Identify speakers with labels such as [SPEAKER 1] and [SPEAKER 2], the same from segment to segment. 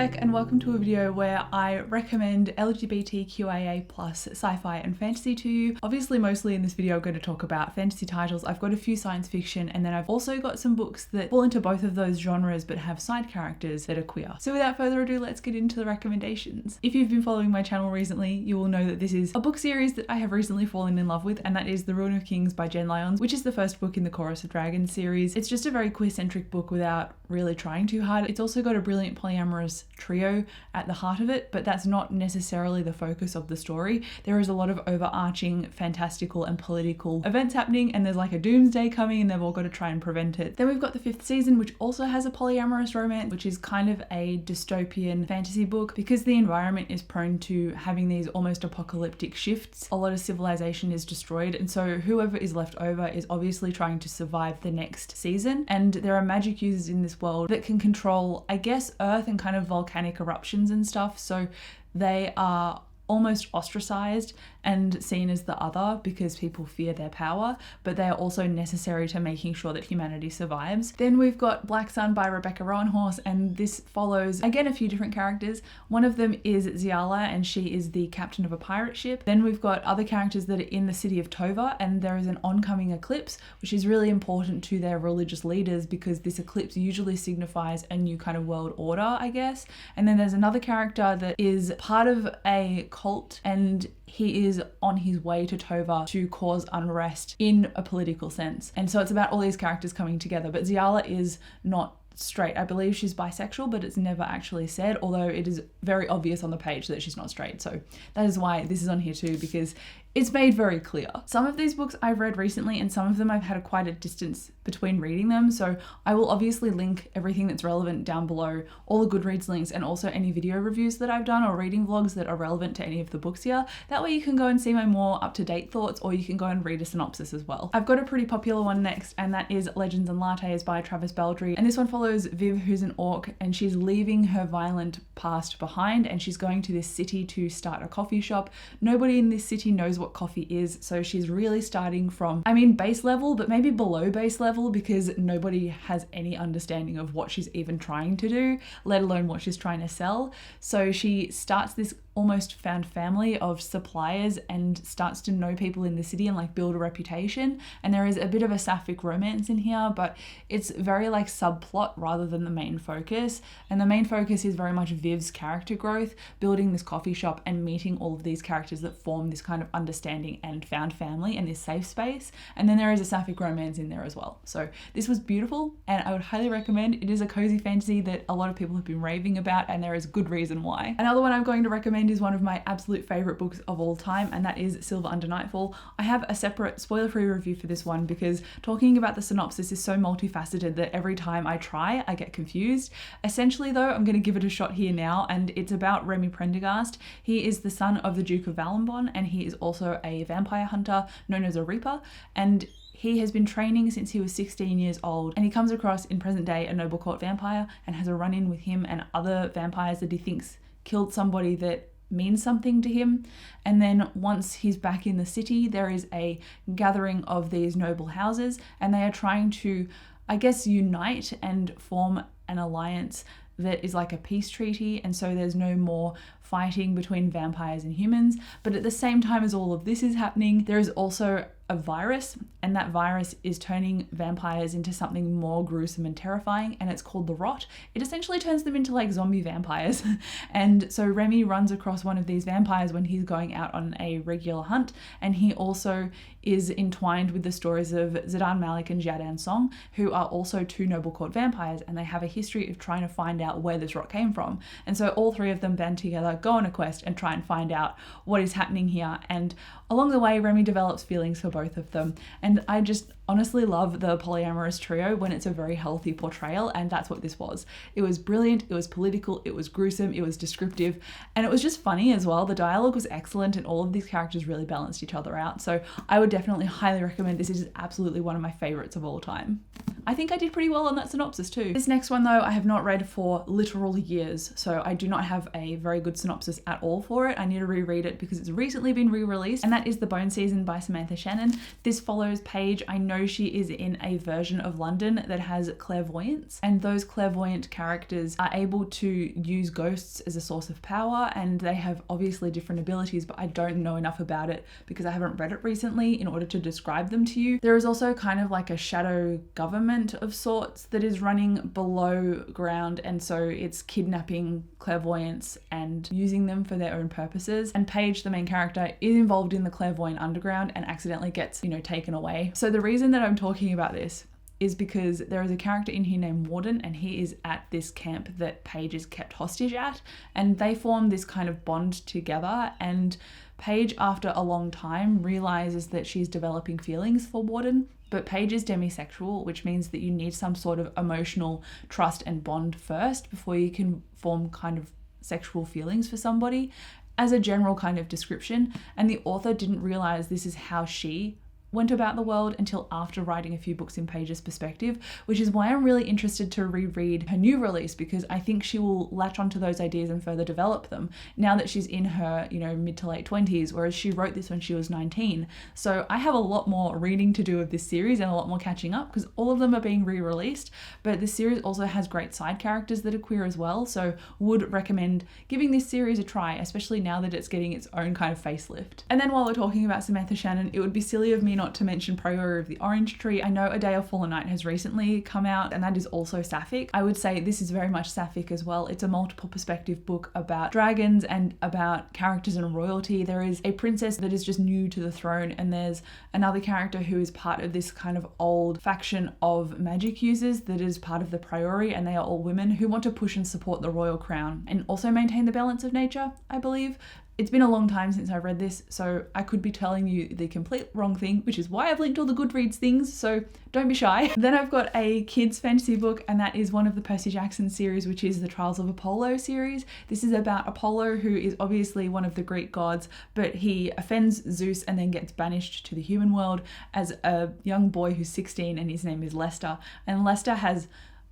[SPEAKER 1] Beck and welcome to a video where I recommend LGBTQIA+ sci-fi and fantasy to you. Obviously mostly in this video I'm going to talk about fantasy titles. I've got a few science fiction and then I've also got some books that fall into both of those genres but have side characters that are queer. So without further ado, let's get into the recommendations. If you've been following my channel recently, you will know that this is a book series that I have recently fallen in love with, and that is The Ruin of Kings by Jen Lyons, which is the first book in the Chorus of Dragons series. It's just a very queer-centric book without really trying too hard. It's also got a brilliant polyamorous trio at the heart of it, but that's not necessarily the focus of the story. There is a lot of overarching fantastical and political events happening, and there's like a doomsday coming and they've all got to try and prevent it. Then we've got the 5th season, which also has a polyamorous romance, which is kind of a dystopian fantasy book because the environment is prone to having these almost apocalyptic shifts. A lot of civilization is destroyed, and so whoever is left over is obviously trying to survive the next season. And there are magic users in this world that can control, I guess, earth and kind of volcanic eruptions and stuff. So they are almost ostracized and seen as the other because people fear their power, but they are also necessary to making sure that humanity survives. Then we've got Black Sun by Rebecca Roanhorse, and this follows again a few different characters. One of them is Xiala, and she is the captain of a pirate ship. Then we've got other characters that are in the city of Tova, and there is an oncoming eclipse, which is really important to their religious leaders because this eclipse usually signifies a new kind of world order, I guess. And then there's another character that is part of a cult, and he is on his way to Tova to cause unrest in a political sense. And so it's about all these characters coming together. But Xiala is not straight. I believe she's bisexual, but it's never actually said, although it is very obvious on the page that she's not straight. So that is why this is on here too, because it's made very clear. Some of these books I've read recently, and some of them I've had quite a distance between reading them. So I will obviously link everything that's relevant down below, all the Goodreads links, and also any video reviews that I've done or reading vlogs that are relevant to any of the books here. That way you can go and see my more up-to-date thoughts, or you can go and read a synopsis as well. I've got a pretty popular one next, and that is Legends and Lattes by Travis Baldry. And this one follows Viv, who's an orc, and she's leaving her violent past behind, and she's going to this city to start a coffee shop. Nobody in this city knows what coffee is, so she's really starting from, I mean, base level, but maybe below base level, because nobody has any understanding of what she's even trying to do, let alone what she's trying to sell. So she starts this almost found family of suppliers and starts to know people in the city and like build a reputation. And there is a bit of a sapphic romance in here, but it's very like subplot rather than the main focus. And the main focus is very much Viv's character growth, building this coffee shop and meeting all of these characters that form this kind of understanding and found family and this safe space. And then there is a sapphic romance in there as well. So this was beautiful and I would highly recommend. It is a cozy fantasy that a lot of people have been raving about, and there is good reason why. Another one I'm going to recommend is one of my absolute favorite books of all time, and that is Silver Under Nightfall. I have a separate spoiler-free review for this one because talking about the synopsis is so multifaceted that every time I try, I get confused. Essentially though, I'm going to give it a shot here now, and it's about Remy Prendergast. He is the son of the Duke of Valenbon, and he is also a vampire hunter known as a Reaper, and he has been training since he was 16 years old, and he comes across in present day a noble court vampire and has a run-in with him and other vampires that he thinks killed somebody that means something to him. And then once he's back in the city, there is a gathering of these noble houses, and they are trying to, I guess, unite and form an alliance that is like a peace treaty, and so there's no more fighting between vampires and humans. But at the same time as all of this is happening, there is also a virus, and that virus is turning vampires into something more gruesome and terrifying, and it's called the Rot. It essentially turns them into like zombie vampires. And so Remy runs across one of these vampires when he's going out on a regular hunt, and he also is entwined with the stories of Zidane Malik and Jiadan Song, who are also 2 noble court vampires, and they have a history of trying to find out where this rot came from. And so all 3 of them band together, go on a quest and try and find out what is happening here. And along the way, Remy develops feelings for both of them. And I just honestly love the polyamorous trio when it's a very healthy portrayal, and that's what this was. It was brilliant, it was political, it was gruesome, it was descriptive, and it was just funny as well. The dialogue was excellent, and all of these characters really balanced each other out. So I would definitely highly recommend this. It is absolutely one of my favorites of all time. I think I did pretty well on that synopsis too. This next one though, I have not read for literal years, so I do not have a very good synopsis at all for it. I need to reread it because it's recently been re-released, and that is The Bone Season by Samantha Shannon. This follows Paige. I know she is in a version of London that has clairvoyance, and those clairvoyant characters are able to use ghosts as a source of power, and they have obviously different abilities, but I don't know enough about it because I haven't read it recently in order to describe them to you. There is also kind of like a shadow government of sorts that is running below ground, and so it's kidnapping clairvoyants and using them for their own purposes. And Paige, the main character, is involved in the clairvoyant underground and accidentally gets, taken away. So the reason that I'm talking about this is because there is a character in here named Warden, and he is at this camp that Paige is kept hostage at, and they form this kind of bond together. And Paige, after a long time, realizes that she's developing feelings for Warden, but Paige is demisexual, which means that you need some sort of emotional trust and bond first before you can form kind of sexual feelings for somebody, as a general kind of description. And the author didn't realize this is how she went about the world until after writing a few books in Paige's perspective, which is why I'm really interested to reread her new release, because I think she will latch onto those ideas and further develop them now that she's in her, mid to late 20s, whereas she wrote this when she was 19. So I have a lot more reading to do of this series and a lot more catching up because all of them are being re-released, but this series also has great side characters that are queer as well, so would recommend giving this series a try, especially now that it's getting its own kind of facelift. And then while we're talking about Samantha Shannon, it would be silly of me not to mention Priory of the Orange Tree. I know A Day of Fallen Night has recently come out, and that is also sapphic. I would say this is very much sapphic as well. It's a multiple perspective book about dragons and about characters and royalty. There is a princess that is just new to the throne, and there's another character who is part of this kind of old faction of magic users that is part of the Priory, and they are all women who want to push and support the royal crown and also maintain the balance of nature, I believe. It's been a long time since I read this, so I could be telling you the complete wrong thing, which is why I've linked all the Goodreads things, so don't be shy. Then I've got a kids fantasy book, and that is one of the Percy Jackson series, which is the Trials of Apollo series. This is about Apollo, who is obviously one of the Greek gods, but he offends Zeus and then gets banished to the human world as a young boy who's 16, and his name is Lester. And Lester has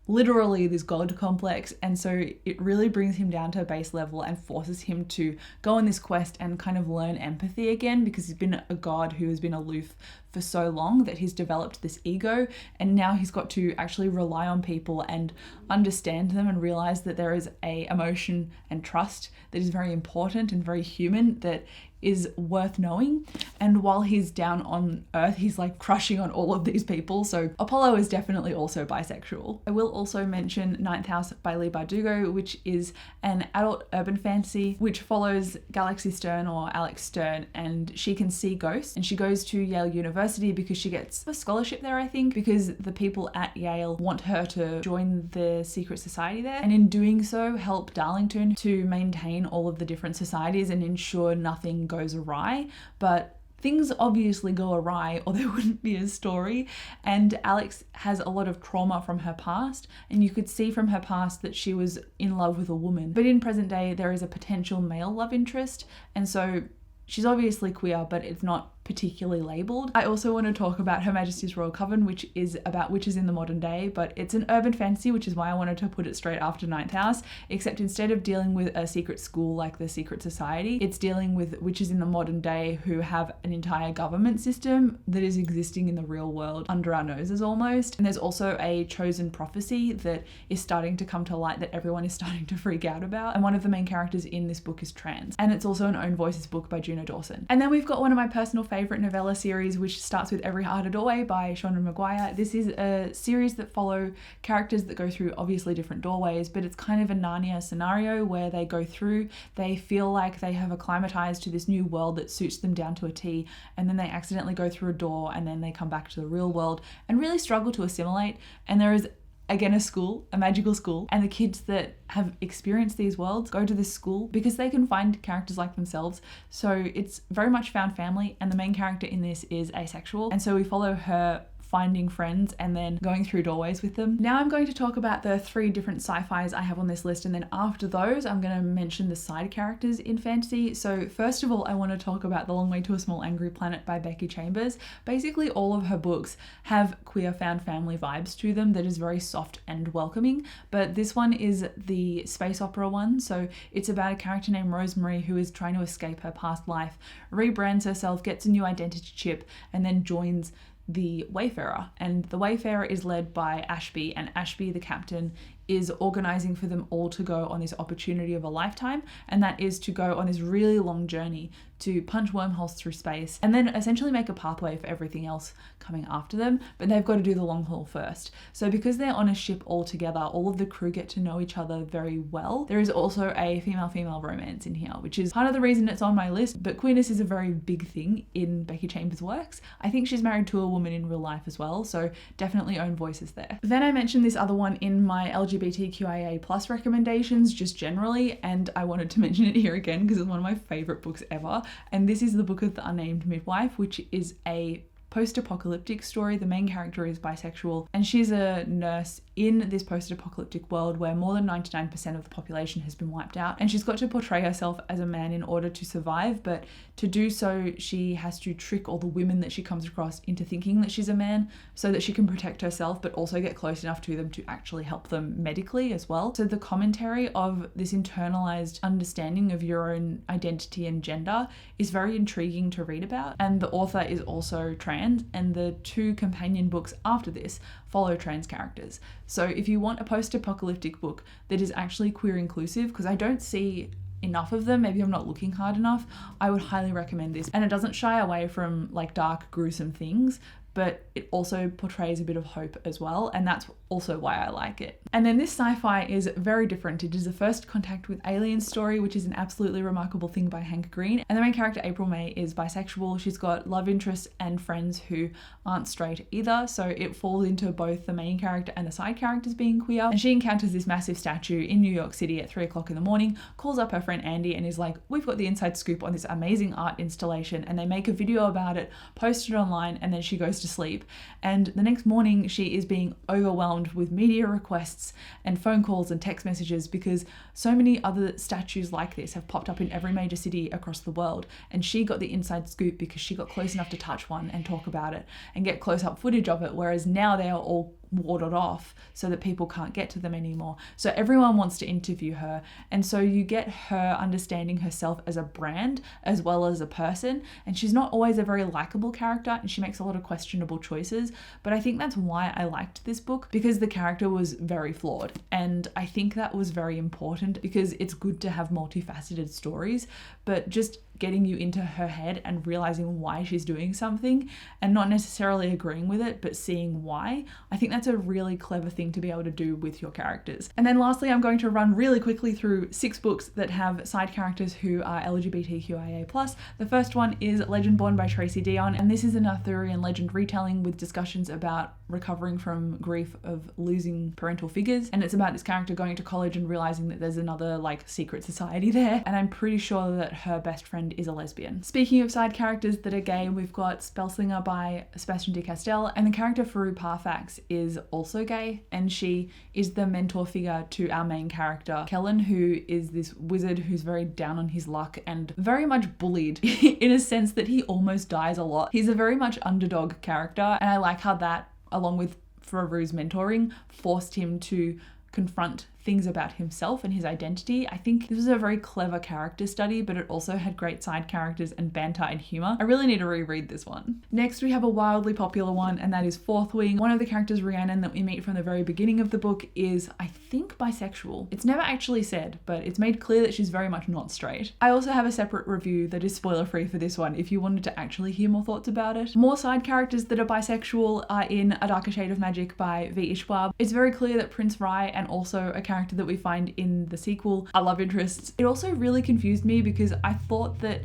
[SPEAKER 1] literally this god complex, and so it really brings him down to a base level and forces him to go on this quest and kind of learn empathy again, because he's been a god who has been aloof for so long that he's developed this ego, and now he's got to actually rely on people and understand them and realize that there is a emotion and trust that is very important and very human that is worth knowing. And while he's down on Earth, he's like crushing on all of these people. So Apollo is definitely also bisexual. I will also mention Ninth House by Leigh Bardugo, which is an adult urban fantasy which follows Galaxy Stern, or Alex Stern, and she can see ghosts, and she goes to Yale University because she gets a scholarship there, I think, because the people at Yale want her to join the secret society there, and in doing so help Darlington to maintain all of the different societies and ensure nothing goes awry. But things obviously go awry or there wouldn't be a story, and Alex has a lot of trauma from her past, and you could see from her past that she was in love with a woman, but in present day there is a potential male love interest, and so she's obviously queer, but it's not particularly labelled. I also want to talk about Her Majesty's Royal Coven, which is about witches in the modern day, but it's an urban fantasy, which is why I wanted to put it straight after Ninth House, except instead of dealing with a secret school like the Secret Society, it's dealing with witches in the modern day who have an entire government system that is existing in the real world under our noses almost. And there's also a chosen prophecy that is starting to come to light that everyone is starting to freak out about, and one of the main characters in this book is trans, and it's also an Own Voices book by Juno Dawson. And then we've got one of my personal favorite novella series, which starts with Every Heart a Doorway by Shonda Maguire. This is a series that follow characters that go through obviously different doorways, but it's kind of a Narnia scenario where they go through, they feel like they have acclimatized to this new world that suits them down to a T, and then they accidentally go through a door, and then they come back to the real world and really struggle to assimilate. And there is again a school, a magical school, and the kids that have experienced these worlds go to this school because they can find characters like themselves. So it's very much found family, and the main character in this is asexual, and so we follow her finding friends and then going through doorways with them. Now I'm going to talk about the 3 different sci-fis I have on this list, and then after those I'm going to mention the side characters in fantasy. So first of all, I want to talk about The Long Way to a Small Angry Planet by Becky Chambers. Basically all of her books have queer found family vibes to them that is very soft and welcoming, but this one is the space opera one. So it's about a character named Rosemary who is trying to escape her past life, rebrands herself, gets a new identity chip, and then joins the Wayfarer. And the Wayfarer is led by Ashby, and Ashby, the captain, is organizing for them all to go on this opportunity of a lifetime, and that is to go on this really long journey to punch wormholes through space and then essentially make a pathway for everything else coming after them, but they've got to do the long haul first. So because they're on a ship all together, all of the crew get to know each other very well. There is also a female-female romance in here, which is part of the reason it's on my list, but queerness is a very big thing in Becky Chambers' works. I think she's married to a woman in real life as well, so definitely own voices there. Then I mentioned this other one in my LGBTQIA+ recommendations just generally, and I wanted to mention it here again because it's one of my favorite books ever. And this is the Book of the Unnamed Midwife, which is a post-apocalyptic story. The main character is bisexual and she's a nurse in this post-apocalyptic world where more than 99% of the population has been wiped out, and she's got to portray herself as a man in order to survive, but to do so she has to trick all the women that she comes across into thinking that she's a man so that she can protect herself but also get close enough to them to actually help them medically as well. So the commentary of this internalized understanding of your own identity and gender is very intriguing to read about, and the author is also trans, and the 2 companion books after this follow trans characters. So if you want a post-apocalyptic book that is actually queer inclusive, because I don't see enough of them, maybe I'm not looking hard enough, I would highly recommend this. And it doesn't shy away from like dark, gruesome things, but it also portrays a bit of hope as well, and that's also why I like it. And then this sci-fi is very different. It is a first contact with aliens story, which is an absolutely remarkable thing by Hank Green. And the main character, April May, is bisexual. She's got love interests and friends who aren't straight either, so it falls into both the main character and the side characters being queer. And she encounters this massive statue in New York City at 3 o'clock in the morning, calls up her friend Andy and is like, we've got the inside scoop on this amazing art installation, and they make a video about it, post it online, and then she goes to sleep. And the next morning she is being overwhelmed with media requests and phone calls and text messages because so many other statues like this have popped up in every major city across the world, and she got the inside scoop because she got close enough to touch one and talk about it and get close-up footage of it, whereas now they are all warded off so that people can't get to them anymore. So everyone wants to interview her, and so you get her understanding herself as a brand as well as a person, and she's not always a very likable character and she makes a lot of questionable choices, but I think that's why I liked this book, because the character was very flawed, and I think that was very important because it's good to have multifaceted stories, but just getting you into her head and realizing why she's doing something and not necessarily agreeing with it but seeing why, I think that's a really clever thing to be able to do with your characters. And then lastly, I'm going to run really quickly through 6 books that have side characters who are LGBTQIA+. The first one is Legendborn by Tracy Deonn, and this is an Arthurian legend retelling with discussions about recovering from grief of losing parental figures, and it's about this character going to college and realizing that there's another like secret society there, and I'm pretty sure that her best friend is a lesbian. Speaking of side characters that are gay, we've got Spellslinger by Sebastian de Castell, and the character Faru Parfax is also gay, and she is the mentor figure to our main character Kellen, who is this wizard who's very down on his luck and very much bullied in a sense that he almost dies a lot. He's a very much underdog character, and I like how that, along with Faru's mentoring, forced him to confront things about himself and his identity. I think this was a very clever character study, but it also had great side characters and banter and humor. I really need to reread this one. Next, we have a wildly popular one, and that is Fourth Wing. One of the characters, Rhiannon, that we meet from the very beginning of the book is, I think, bisexual. It's never actually said, but it's made clear that she's very much not straight. I also have a separate review that is spoiler-free for this one if you wanted to actually hear more thoughts about it. More side characters that are bisexual are in A Darker Shade of Magic by V. Ishwab. It's very clear that Prince Rai and also a character that we find in the sequel are love interests. It also really confused me because I thought that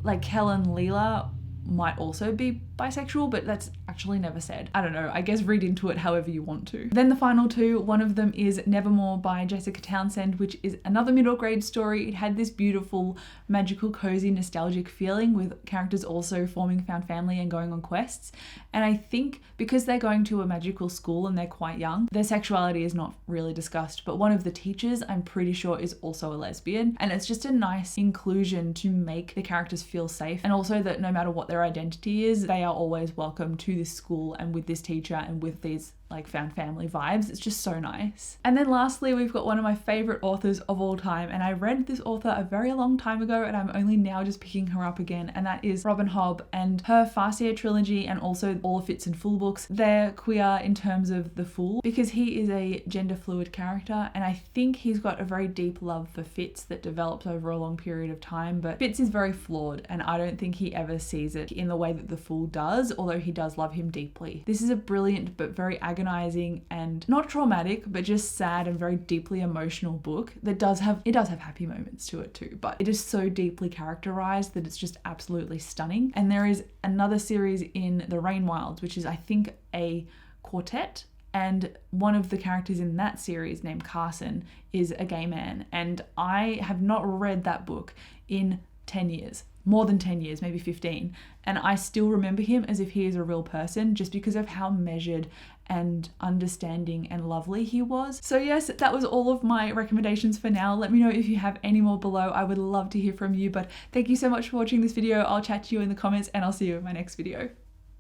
[SPEAKER 1] like Helen Leela might also be bisexual, but that's actually never said. I don't know, I guess read into it however you want to. Then the final two, one of them is Nevermore by Jessica Townsend, which is another middle grade story. It had this beautiful, magical, cozy, nostalgic feeling with characters also forming found family and going on quests. And I think because they're going to a magical school and they're quite young, their sexuality is not really discussed, but one of the teachers, I'm pretty sure, is also a lesbian. And it's just a nice inclusion to make the characters feel safe, and also that no matter what their identity is, they are always welcome to this school and with this teacher and with these like found family vibes. It's just so nice. And then lastly, we've got one of my favorite authors of all time, and I read this author a very long time ago and I'm only now just picking her up again, and that is Robin Hobb and her Farseer trilogy and also all of Fitz and Fool books. They're queer in terms of the Fool because he is a gender fluid character, and I think he's got a very deep love for Fitz that develops over a long period of time, but Fitz is very flawed and I don't think he ever sees it in the way that the Fool does, although he does love him deeply. This is a brilliant but very agonizing and not traumatic but just sad and very deeply emotional book that does have happy moments to it too, but it is so deeply characterized that it's just absolutely stunning. And there is another series in The Rain Wilds, which is I think a quartet, and one of the characters in that series named Carson is a gay man, and I have not read that book in 10 years. More than 10 years, maybe 15. And I still remember him as if he is a real person just because of how measured and understanding and lovely he was. So yes, that was all of my recommendations for now. Let me know if you have any more below. I would love to hear from you, but thank you so much for watching this video. I'll chat to you in the comments and I'll see you in my next video.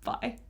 [SPEAKER 1] Bye.